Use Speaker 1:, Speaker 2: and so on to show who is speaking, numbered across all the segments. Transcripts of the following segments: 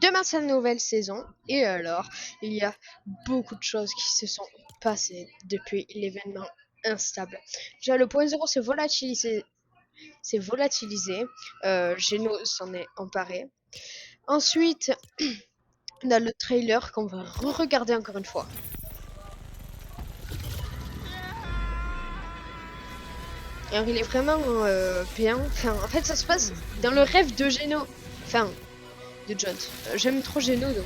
Speaker 1: Demain, c'est la nouvelle saison. Et alors, il y a beaucoup de choses qui se sont passées depuis l'événement instable. Déjà, le point zéro s'est volatilisé. Geno s'en est emparé. Ensuite, on a le trailer qu'on va re-regarder encore une fois. Alors, il est vraiment bien. Enfin, en fait, ça se passe dans le rêve de Geno. Enfin, de Jones. J'aime trop Geno, donc...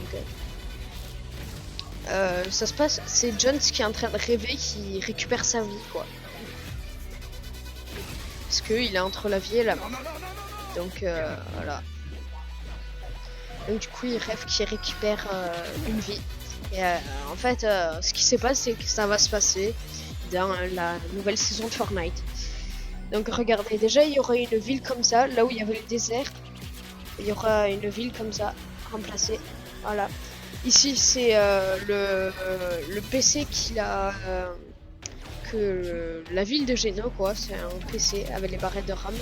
Speaker 1: ça se passe, c'est Jones qui est en train de rêver, qui récupère sa vie, quoi. Parce qu'il est entre la vie et la mort. Donc, voilà. Donc, du coup, il rêve qu'il récupère une vie. Et en fait, ce qui se passe, c'est que ça va se passer dans la nouvelle saison de Fortnite. Donc, regardez, déjà, il y aura une ville comme ça, là où il y avait le désert. Il y aura une ville comme ça, remplacée. Voilà. Ici, c'est le PC qu'il a... que la ville de Geno, quoi. C'est un PC avec les barrettes de RAM.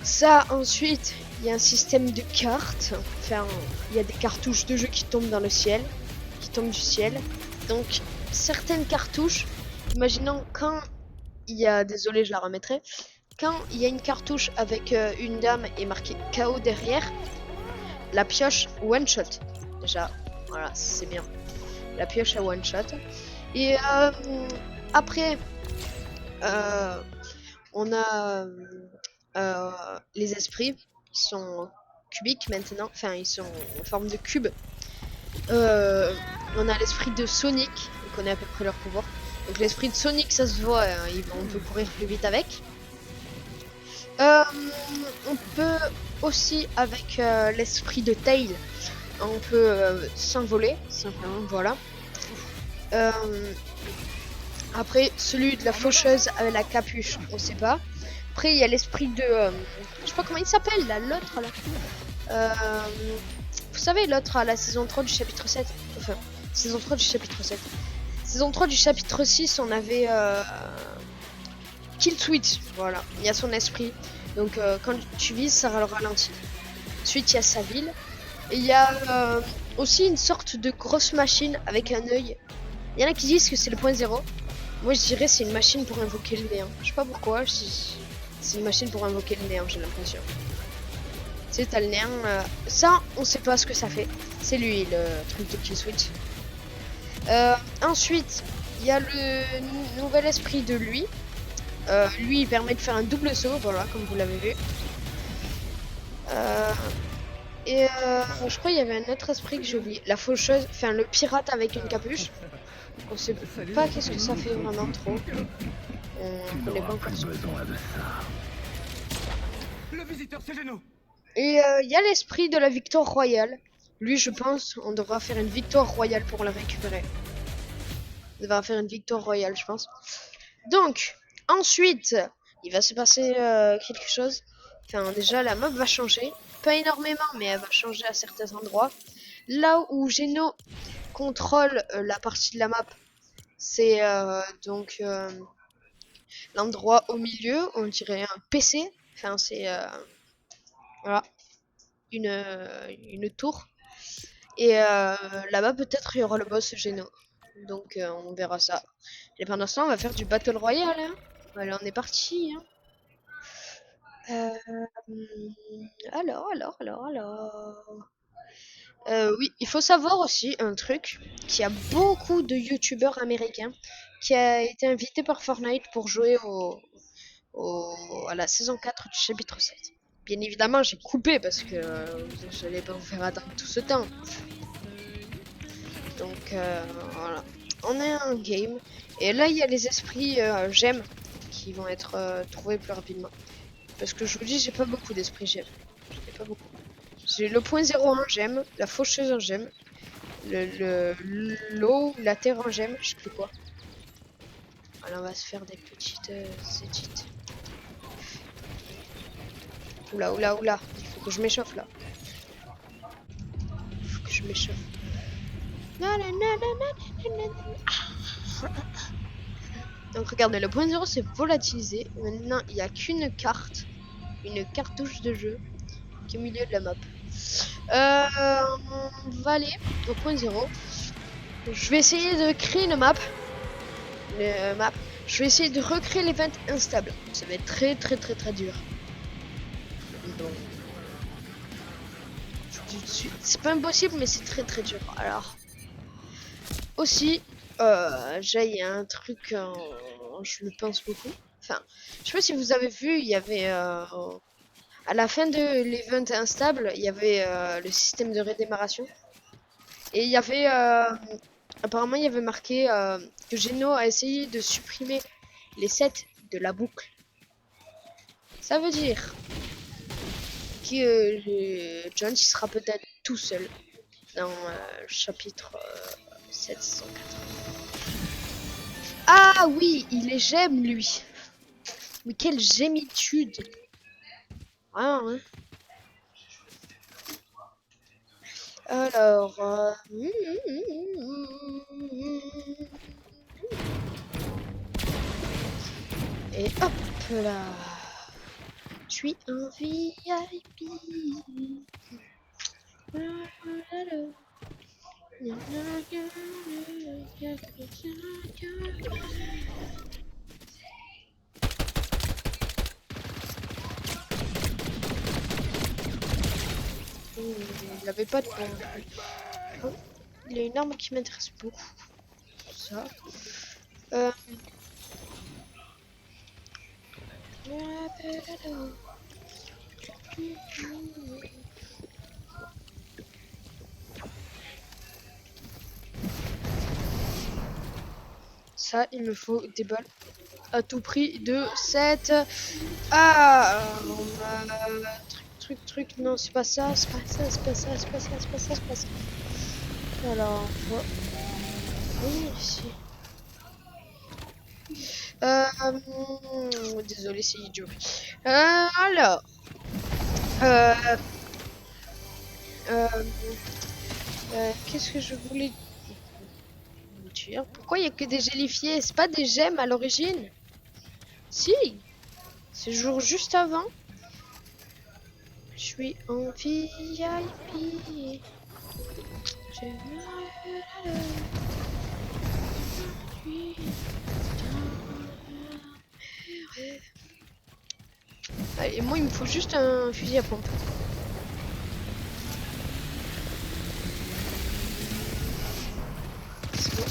Speaker 1: Ça, ensuite, il y a un système de cartes. Enfin, il y a des cartouches de jeu qui tombent dans le ciel. Qui tombent du ciel. Donc, certaines cartouches, imaginons quand il y a... Désolé, je la remettrai. Quand il y a une cartouche avec une dame et marqué KO derrière, la pioche one shot. Déjà, voilà, c'est bien. La pioche à one shot. Et après, on a les esprits qui sont cubiques maintenant. Enfin, ils sont en forme de cube. On a l'esprit de Sonic. On connaît à peu près leur pouvoir. Donc l'esprit de Sonic, ça se voit. On peut courir plus vite avec. On peut aussi avec l'esprit de Tail, on peut s'envoler simplement, voilà. Après celui de la faucheuse avec la capuche, on sait pas. Après il y a l'esprit de je sais pas comment il s'appelle là, l'autre là. Vous savez l'autre à la saison 3 du chapitre 7. Enfin, saison 3 du chapitre 7. Saison 3 du chapitre 6, on avait Kill Switch, voilà, il y a son esprit. Donc quand tu vises, ça le ralentit. Ensuite, il y a sa ville. Et il y a aussi une sorte de grosse machine avec un œil. Il y en a qui disent que c'est le point zéro. Moi, je dirais c'est une machine pour invoquer le néant. Je sais pas pourquoi. C'est une machine pour invoquer le néant, j'ai l'impression. Tu sais, t'as le néant. Ça, on sait pas ce que ça fait. C'est lui, le truc de Kill Switch. Ensuite, il y a le nouvel esprit de lui. Lui, il permet de faire un double saut, voilà, comme vous l'avez vu. Je crois qu'il y avait un autre esprit que j'ai oublié. La faucheuse, enfin le pirate avec une capuche. On sait pas qu'est-ce que ça fait vraiment trop. On connaît pas encore ce que
Speaker 2: Le visiteur, c'est Geno.
Speaker 1: Et il y a l'esprit de la victoire royale. Lui, je pense, on devra faire une victoire royale pour le récupérer. On devra faire une victoire royale, je pense. Donc, ensuite, il va se passer quelque chose. Enfin, déjà, la map va changer. Pas énormément, mais elle va changer à certains endroits. Là où Geno contrôle la partie de la map, c'est donc l'endroit au milieu, on dirait un PC. Enfin, c'est voilà, une tour. Et là-bas, peut-être, il y aura le boss Geno. Donc, on verra ça. Et pendant ce temps, on va faire du Battle Royale. Hein. Voilà, on est parti. Hein. Alors. Oui, il faut savoir aussi un truc, qu'il y a beaucoup de youtubeurs américains qui a été invité par Fortnite pour jouer à la saison 4 du chapitre 7. Bien évidemment, j'ai coupé parce que je n'allais pas vous faire attendre tout ce temps. Donc voilà, on est en game. Et là, il y a les esprits gemmes qui vont être trouvés plus rapidement. Parce que je vous dis, j'ai pas beaucoup d'esprits gemmes. J'ai pas beaucoup. J'ai le point 0 en gemme, la faucheuse en gemme, l'eau, la terre en gemme, je sais plus quoi. Alors on va se faire des petites études. Oula, il faut que je m'échauffe là. Il faut que je m'échauffe. Donc regardez, le point 0 c'est volatilisé. Maintenant il n'y a qu'une carte, une cartouche de jeu qui est au milieu de la map. On va aller au point 0. Je vais essayer de créer une map. Je vais essayer de recréer l'event instable. Ça va être très dur. Donc, c'est pas impossible, mais c'est très dur. Alors, aussi, j'ai un truc, je le pense beaucoup. Enfin, je sais pas si vous avez vu, il y avait à la fin de l'event instable, il y avait le système de redémarration. Et il y avait apparemment il y avait marqué que Geno a essayé de supprimer les sets de la boucle. Ça veut dire que John il sera peut-être tout seul dans le chapitre 704. Ah oui, il est j'aime lui. Mais quelle gémitude. Ah, hein. Alors, et hop là. Je suis un VIP. Il avait pas de bombe. Oh, il a une arme qui m'intéresse beaucoup. Ça. Ça, il me faut des balles à tout prix de 7. Ah, truc. Non, c'est pas ça, c'est pas ça, c'est pas ça, c'est pas ça, c'est pas ça, c'est pas ça. Alors, on va venir ici. Désolé, c'est idiot. Alors, euh, qu'est-ce que je voulais dire? Pourquoi il y a que des gélifiés? C'est pas des gemmes à l'origine? Si, c'est jour juste avant. Je suis en VIP. Allez, moi il me faut juste un fusil à pompe. C'est bon.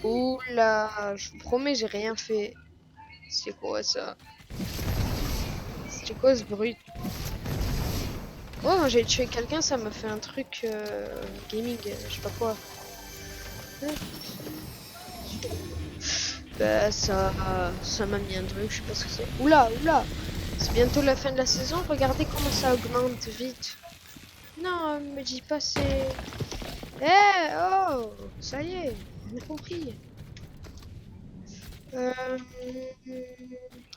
Speaker 1: Oula, je vous promets, j'ai rien fait. C'est quoi ça? C'était quoi ce bruit? Oh, j'ai tué quelqu'un, ça m'a fait un truc gaming, je sais pas quoi. Bah ça m'a mis un truc, je sais pas ce que c'est. Oula, c'est bientôt la fin de la saison, regardez comment ça augmente vite. Non, me dis pas c'est... Oh, ça y est, on a compris.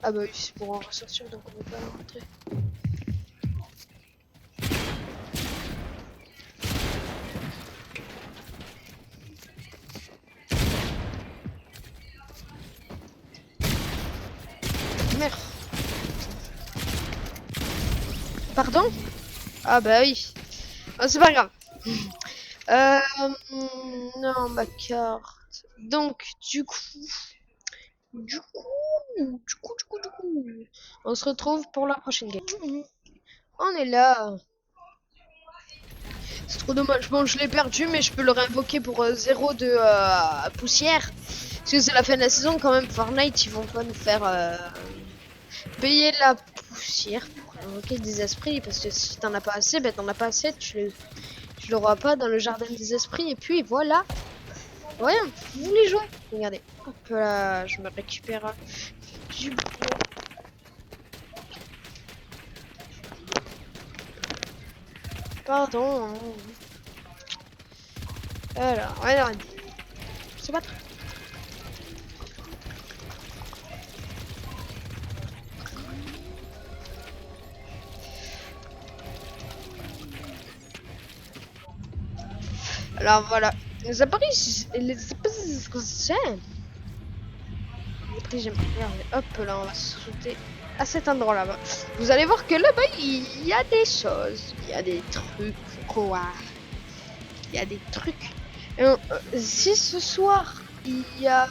Speaker 1: Ah bah oui, c'est pour en ressortir, donc on va pas rentrer. Merde. Pardon? Ah bah oui. Oh, c'est pas grave. Non, ma carte. Donc, du coup, on se retrouve pour la prochaine game. On est là. C'est trop dommage. Bon, je l'ai perdu, mais je peux le réinvoquer pour 0 de poussière. Parce que c'est la fin de la saison quand même. Fortnite, ils vont pas nous faire payer la poussière pour invoquer des esprits. Parce que si t'en as pas assez, ben t'en as pas assez. Tu l'auras pas dans le jardin des esprits. Et puis voilà. Ouais, vous voulez jouer? Regardez. Hop là, je me récupère du bois. Pardon. Alors, c'est pas très... Alors voilà. Les appareils... compris, j'ai regardé. Hop, là, on va sauter à cet endroit là-bas. Vous allez voir que là-bas, il y a des choses. Il y a des trucs. Quoi? Il y a des trucs. Si ce soir, il y a...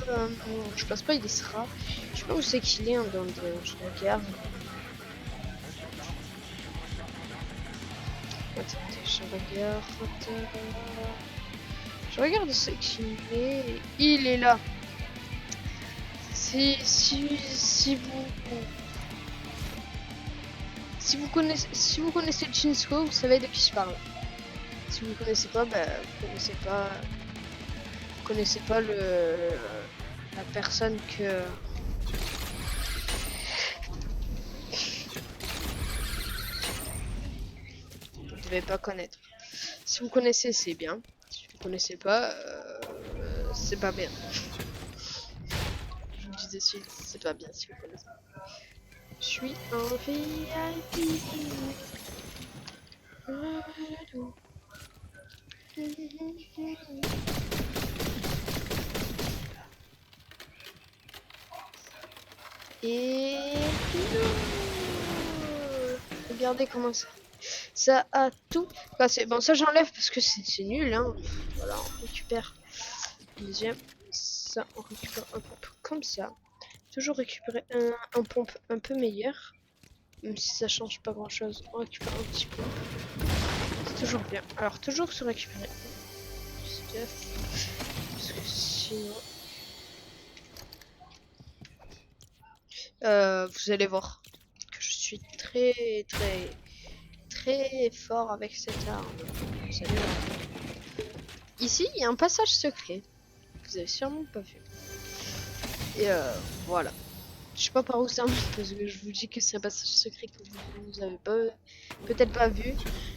Speaker 1: je pense pas il y sera. Je sais pas où c'est qu'il est, hein, dans le... Je regarde. Attendez, je regarde. Je regarde où c'est qu'il est. Il est là. Si vous connaissez Shinsuko, vous savez de qui je parle. Si vous ne connaissez pas, bah, vous connaissez pas la personne que vous devez pas connaître. Si vous connaissez, c'est bien. Si vous connaissez pas, c'est pas bien. Je vous dis de suite, c'est pas bien si vous connaissez. Je suis en VIP. Et regardez comment ça a tout cassé. Bon, ça j'enlève parce que c'est nul, hein. Voilà, on récupère. Deuxième, ça on récupère un pompe comme ça. Toujours récupérer un pompe un peu meilleur. Même si ça change pas grand chose, on récupère un petit peu. C'est toujours bien. Alors toujours se récupérer du stuff. Parce que sinon... vous allez voir que je suis très fort avec cette arme. Vous allez voir. Ici, il y a un passage secret. Vous avez sûrement pas vu. Et voilà. Je sais pas par où ça monte parce que je vous dis que c'est un passage secret que vous avez pas peut-être pas vu.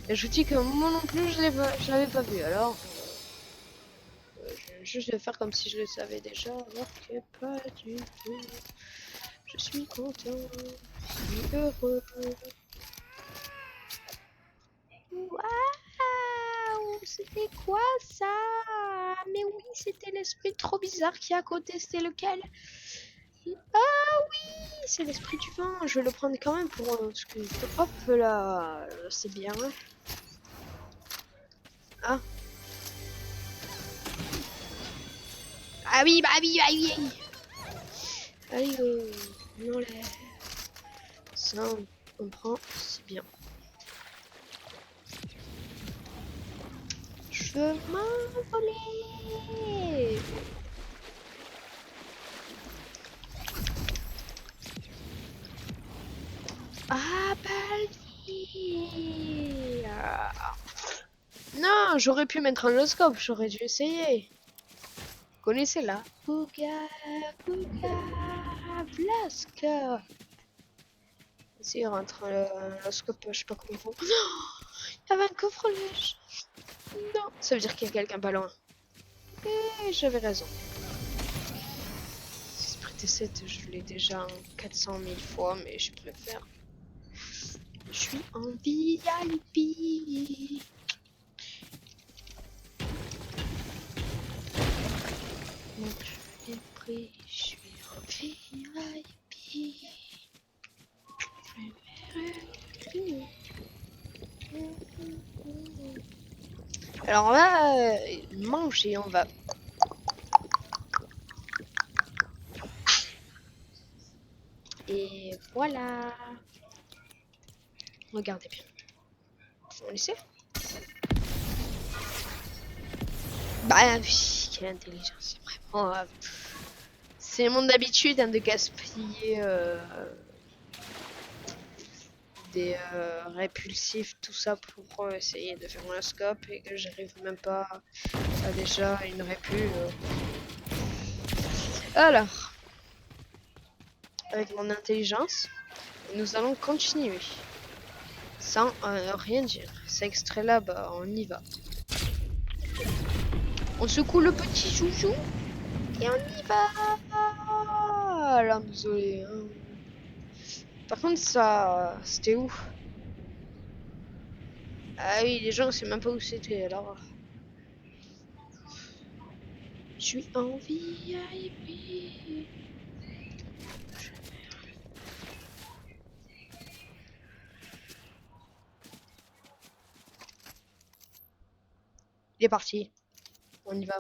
Speaker 1: Et je vous dis que moi non plus je l'avais pas vu. Alors je vais faire comme si je le savais déjà, alors que pas du tout. Je suis content, je suis heureux. Waouh, c'était quoi ça? Mais oui, c'était l'esprit trop bizarre qui est à côté. C'était lequel? Ah oui, c'est l'esprit du vent. Je vais le prendre quand même pour ce que... Hop là, c'est bien. Ah. Ah oui, bah oui, bah oui. Allez, on enlève. Ça, on prend, c'est bien. Je veux m'envoler. Ah, Baldi. Ah. Non, j'aurais pu mettre un oscope, j'aurais dû essayer. Vous connaissez là? Bouga, Bouga, Blaska. Si, il rentre l'oscope, je sais pas comment il faut. Non, il y avait un coffre liège. Non, ça veut dire qu'il y a quelqu'un pas loin. Et j'avais raison. Esprit T7, je l'ai déjà 400 000 fois, mais je préfère. Je suis en VIP. Donc je suis pris, je suis en VIP. Alors on va manger, on va. Et voilà. Regardez bien. On laisser? Bah oui, quelle intelligence, c'est vraiment... c'est mon habitude hein, de gaspiller des répulsifs, tout ça pour essayer de faire un scope et que j'arrive même pas à déjà une répu. Alors, avec mon intelligence, nous allons continuer sans rien dire. C'est extrait là, bah on y va. On secoue le petit chouchou et on y va. Alors désolé. Hein. Par contre ça, c'était où? Ah oui, les gens, on sait même pas où c'était alors. Je suis en VIP. Il est parti. On y va.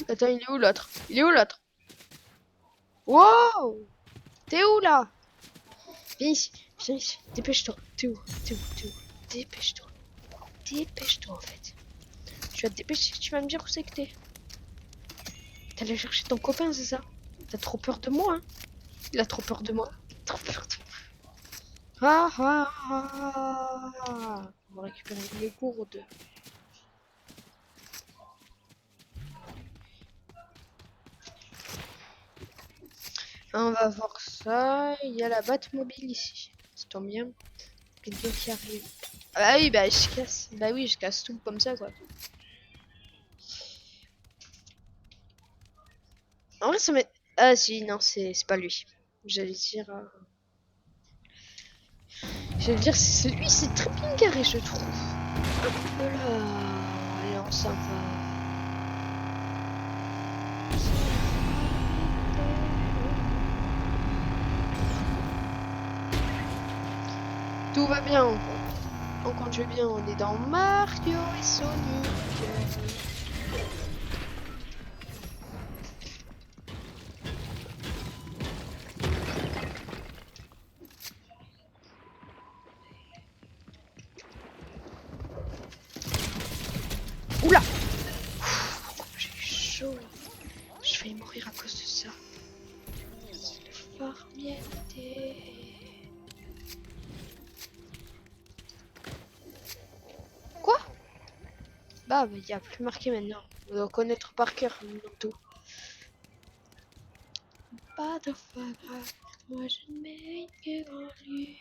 Speaker 1: Attends, il est où l'autre? Il est où l'autre? Wow! T'es où là? Viens ici, viens ici. Dépêche-toi. T'es où? T'es où? T'es où? Dépêche-toi. Dépêche-toi en fait. Tu vas te dépêcher, tu vas me dire où c'est que t'es. T'allais chercher ton copain, c'est ça? T'as trop peur de moi, hein? Il a trop peur de moi. Trop peur de moi. Ah ah ah! On va récupérer les gourdes. On va voir ça. Il y a la Batmobile ici. Ça tombe bien. Quelqu'un qui arrive. Ah oui, bah je casse. Bah oui, je casse tout comme ça, quoi. En vrai, ça m'est... Ah si, non, c'est pas lui. J'allais dire... J'allais dire, c'est lui, c'est très bien garé, je trouve. Voilà. Allez, on s'en va. Tout va bien. On conduit bien. On est dans Mario et Sonic. Oula! J'ai eu chaud. Je vais mourir à cause de ça. C'est le farmiente. Quoi? Bah, il n'y a plus marqué maintenant. On doit connaître par cœur tout. Pas de foi grave. Moi je ne mérite que grand lui.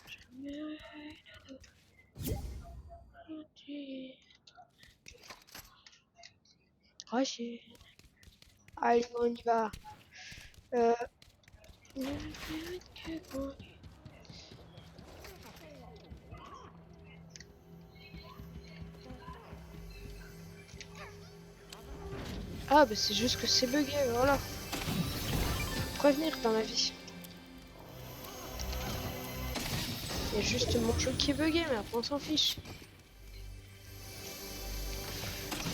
Speaker 1: Je mérite de tout. Roger. Allez, on y va. Je ne mérite que grand lui. Ah, bah c'est juste que c'est bugué, voilà. Prévenir dans la vie. Il y a juste mon jeu qui est bugué, mais après on s'en fiche.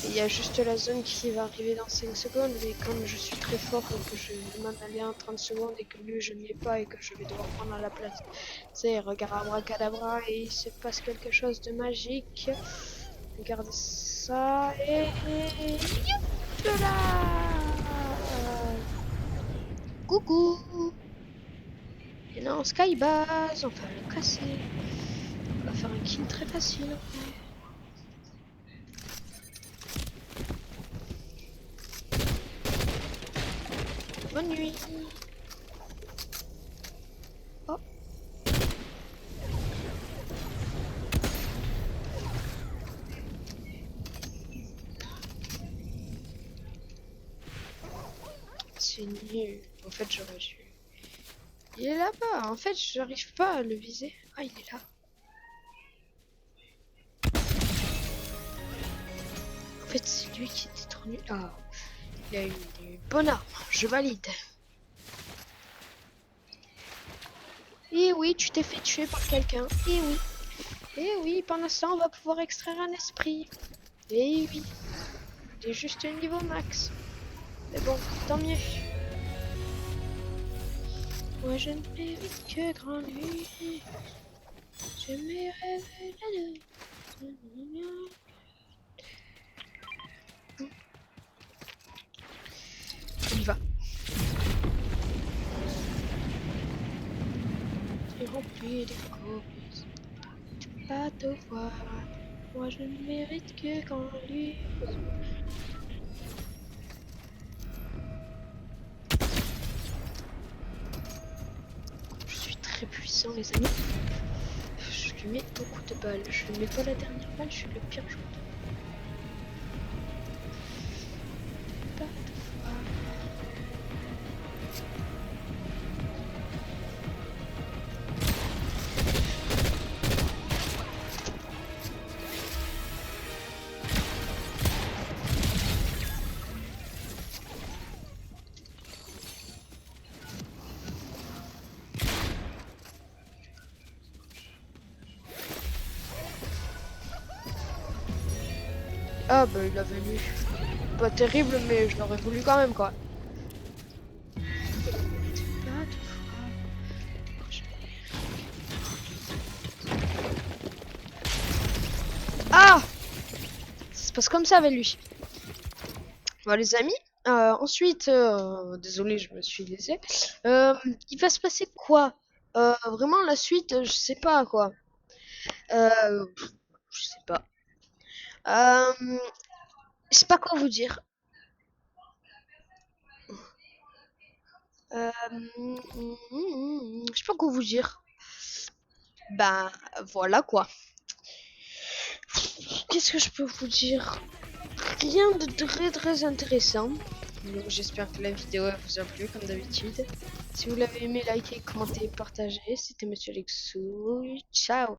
Speaker 1: Il y a juste la zone qui va arriver dans 5 secondes, et comme je suis très fort et que je vais m'en aller en 30 secondes et que lui je n'y ai pas et que je vais devoir prendre la place, c'est regarde abracadabra et il se passe quelque chose de magique. Regarde ça et... Youp là. Coucou. Et là en skybase, on va le casser. On va faire un kill très facile. Bonne nuit. Oh. C'est nul. En fait, j'aurais dû. Il est là-bas. En fait, j'arrive pas à le viser. Ah, il est là. En fait, c'est lui qui était trop nul. Ah, il a une bonne arme. Je valide. Et oui, tu t'es fait tuer par quelqu'un. Et oui. Et oui, pendant ce temps, on va pouvoir extraire un esprit. Et oui. Il est juste niveau max. Mais bon, tant mieux. Moi, je ne mérite que grand lui. Je me révèle à deux. On y va. C'est rempli de causes. Pas te voir. Moi je ne mérite que quand lui. Je suis très puissant les amis. Je lui mets beaucoup de balles. Je ne mets pas la dernière balle, je suis le pire joueur. Ah bah il avait lu. Pas terrible mais je l'aurais voulu quand même quoi. Ah, ça se passe comme ça avec lui. Bon les amis, ensuite, désolé je me suis laissé. Il va se passer quoi? Vraiment la suite, je sais pas quoi. Je sais pas. Je sais pas quoi vous dire. Je sais pas quoi vous dire. Bah voilà quoi. Qu'est-ce que je peux vous dire? Rien de très intéressant. Donc j'espère que la vidéo vous a plu comme d'habitude. Si vous l'avez aimé, likez, commentez, partagez. C'était Monsieur Lexou. Ciao.